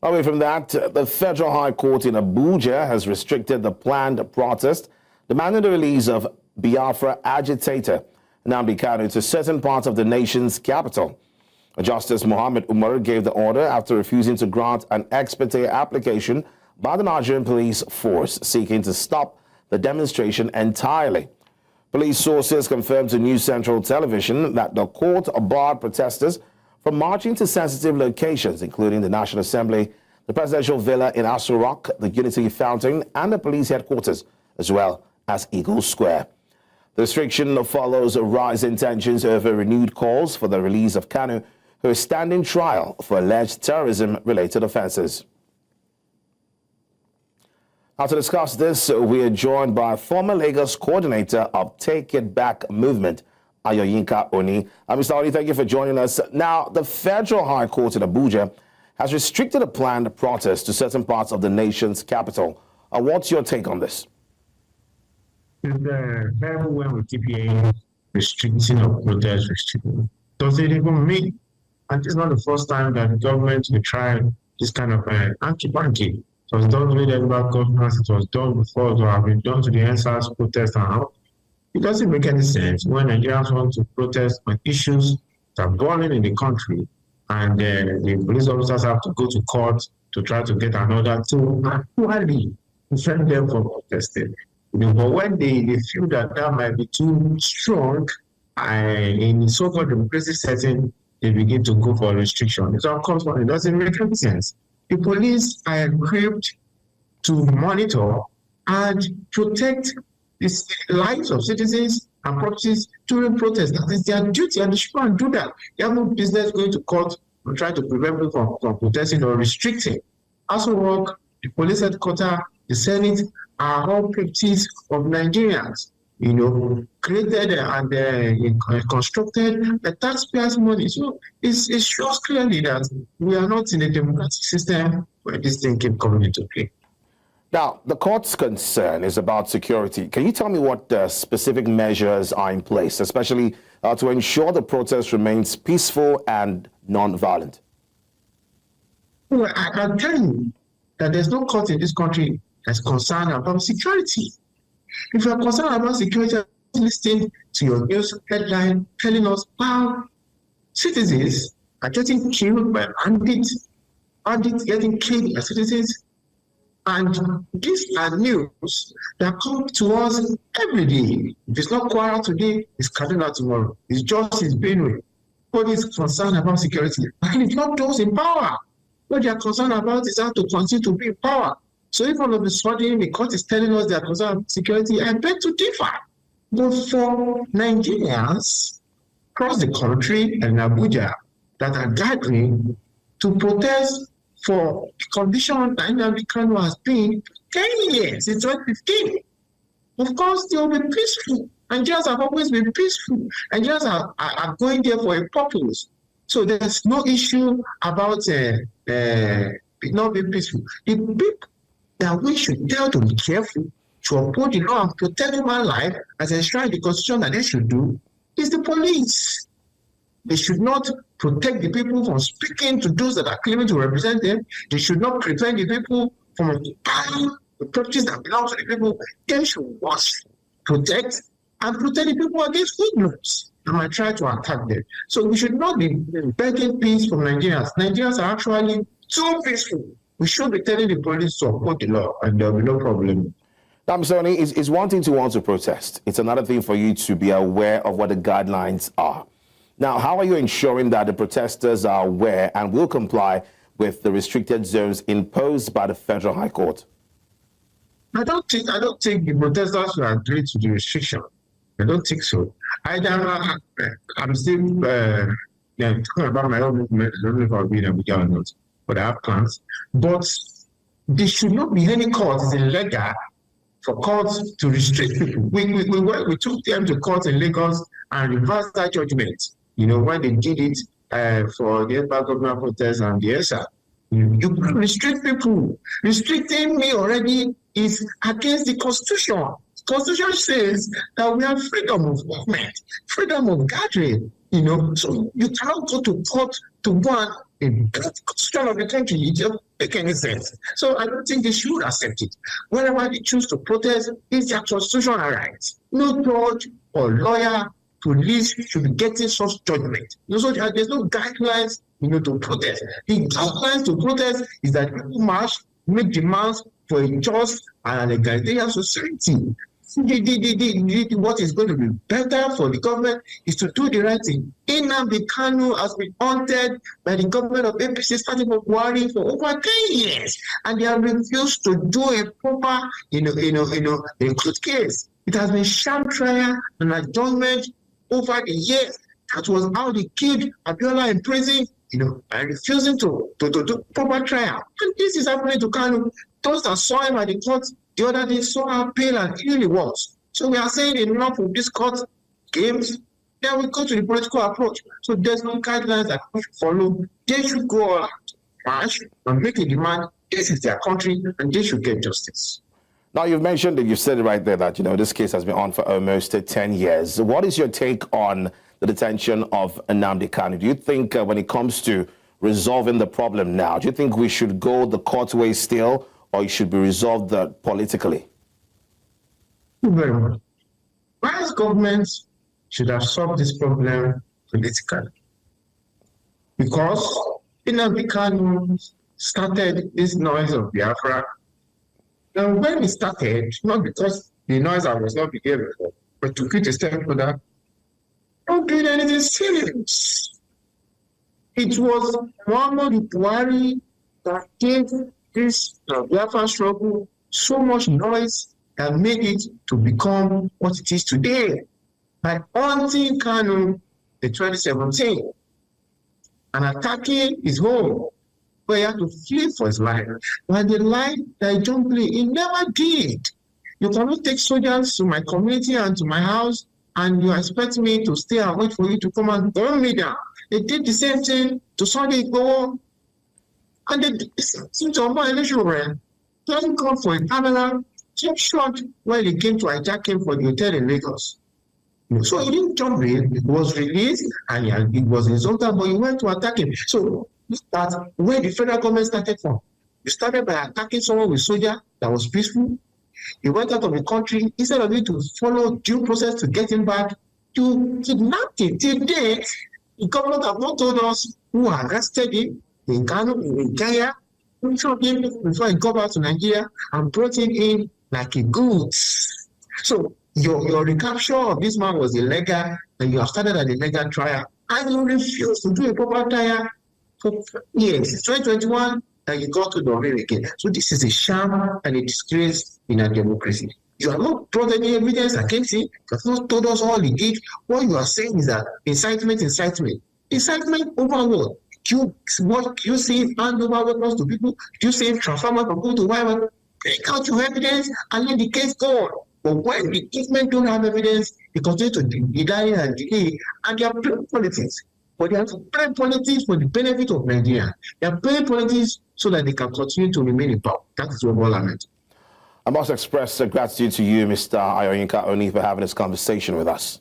Away from that, the Federal High Court in Abuja has restricted the planned protest demanding the release of Biafra agitator Nnamdi Kanu to certain parts of the nation's capital. Justice Mohammed Umar gave the order after refusing to grant an ex parte application by the Nigerian police force seeking to stop the demonstration entirely. Police sources confirmed to News Central Television that the court barred protesters from marching to sensitive locations, including the National Assembly, the Presidential Villa in Aso Rock, the Unity Fountain, and the police headquarters, as well as Eagle Square. The restriction follows a rise in tensions over renewed calls for the release of Kanu, who is standing trial for alleged terrorism-related offenses. Now, to discuss this, we are joined by former Lagos coordinator of Take It Back movement, Ayoyinka Oni. Mr. Oni, thank you for joining us. Now, the Federal High Court in Abuja has restricted a planned protest to certain parts of the nation's capital. What's your take on this? Everywhere we keep hearing restricting of protest restricting. Does it even mean? And it's not the first time that the government will try this kind of anti-banking. It was done with the governance, it was done before, it have been done to the NSAS protest and how. It doesn't make any sense when Nigerians want to protest on issues that are burning in the country and the police officers have to go to court to try to get an order to actually defend them from protesting. But when they feel that that might be too strong in the so-called democracy setting, they begin to go for restriction. It's uncomfortable. It doesn't make any sense. The police are equipped to monitor and protect the lives of citizens and properties during protests. That is their duty, and they shouldn't do that. They have no business going to court and trying to prevent people from protesting or restricting. Aso Rock, the police headquarters, the Senate are all properties of Nigerians, created and constructed the taxpayers' money. So it shows clearly that we are not in a democratic system where this thing keeps coming into play. Now, the court's concern is about security. Can you tell me what specific measures are in place, especially to ensure the protest remains peaceful and non-violent? Well, I can tell you that there's no court in this country that's concerned about security. If you're concerned about security, listening to your news headline telling us how citizens are getting killed by bandits getting killed by citizens. And these are news that come to us every day. If it's not Kwara today, it's Kaduna tomorrow. It's Justice Benue. What is concerned about security? And it's not those in power. What they are concerned about is how to continue to be in power. So if all of a sudden the court is telling us they are concerned about security, I beg to differ. But for Nigerians across the country and Abuja that are gathering to protest for the condition that Nnamdi Kanu has been 10 years, in 2015, of course they will be peaceful. Nigerians have always been peaceful. Nigerians are going there for a purpose. So there's no issue about not being peaceful. The big that we should tell to be careful, to uphold the law and protect human life as enshrined in the Constitution that they should do, is the police. They should not protect the people from speaking to those that are claiming to represent them. They should not prevent the people from occupying the properties that belong to the people. They should watch, protect, and protect the people against hoodlums that might try to attack them. So we should not be begging peace from Nigerians. Nigerians are actually too peaceful. We should be telling the police to uphold the law, and there will be no problem. Mr. Oni, it's one thing to want to protest. It's another thing for you to be aware of what the guidelines are. Now, how are you ensuring that the protesters are aware and will comply with the restricted zones imposed by the Federal High Court? I don't think the protesters will agree to the restriction. I don't think so. I'm still talking about my own movement. I don't know if I'll be in Abuja or not, but I have plans. But there should not be any court. It's illegal for courts to restrict people. We took them to court in Lagos and reversed that judgment. When they did it for the government protest and the ESA. You restrict people. Restricting me already is against the Constitution. The Constitution says that we have freedom of movement, freedom of gathering. So you cannot go to court to go and in the constitution of the country. It doesn't make any sense. So I don't think they should accept it. Wherever they choose to protest, it's their constitutional rights. No judge or lawyer, police should be getting such judgment. So there's no guidelines, to protest. The guidelines to protest is that people march, make demands for a just and egalitarian society. What is going to be better for the government is to do the right thing. Nnamdi Kanu has been haunted by the government of APC starting from Buhari for over 10 years, and they have refused to do a proper, a court case. It has been sham trial and adjournment over the years. That was how they killed Abiola in prison, and refusing to do proper trial. And this is happening to Kanu. Those that saw him at the court the other day saw how pale and ill he was. So we are saying enough of these court games. Then we go to the political approach. So there's no guidelines that we should follow. They should go out, march, and make a demand. This is their country, and they should get justice. Now, you've mentioned that you said it right there that, this case has been on for almost 10 years. What is your take on the detention of Nnamdi Kanu? Do you think when it comes to resolving the problem now, do you think we should go the court way still, or it should be resolved politically? Thank you very much. Whereas governments should have solved this problem politically. Because Nnamdi Kanu started this noise of Biafra. Now, when it started, not because the noise I was not behaving before, but to create a step further, not doing anything serious. It was Muhammadu Buhari that gave this Biafra struggle so much noise that made it to become what it is today. By haunting Kanu in 2017 and attacking his home, where he had to flee for his life. But the life that he don't play, he never did. You cannot take soldiers to my community and to my house, and you expect me to stay and wait for you to come and burn me down. They did the same thing to Sunday Igboho, and they did the same thing to Omo Eleshoren. Doesn't come for a camera, kept short when they came to hijack him for the hotel in Lagos. So he didn't jump in, it was released, and it was insulted, but he went to attack him. So that's where the federal government started from. You started by attacking someone with soldier that was peaceful. He went out of the country. Instead of you to follow due process to get him back, you kidnapped him. Till date, the government have not told us who arrested him in Kano, in Kenya, who shot him before he got back to Nigeria and brought him in like a goods. So your recapture of this man was illegal, and you have started an illegal trial, and you refuse to do a proper trial. Yes, 2021, and you got to the ring again. So this is a sham and a disgrace in a democracy. You have not brought any evidence against him. You have not told us all he did. What you are saying is that incitement. Incitement over what? You see him hand over weapons to people? Do you see him transform from people to weapons? Take out your evidence and let the case go on. But when the government don't have evidence, they continue to deny and delay, and they are playing politics. But they have to play politics for the benefit of Nigeria. They are playing politics so that they can continue to remain in power. That is what all I meant. I must express gratitude to you, Mr. Ayoyinka Oni, for having this conversation with us.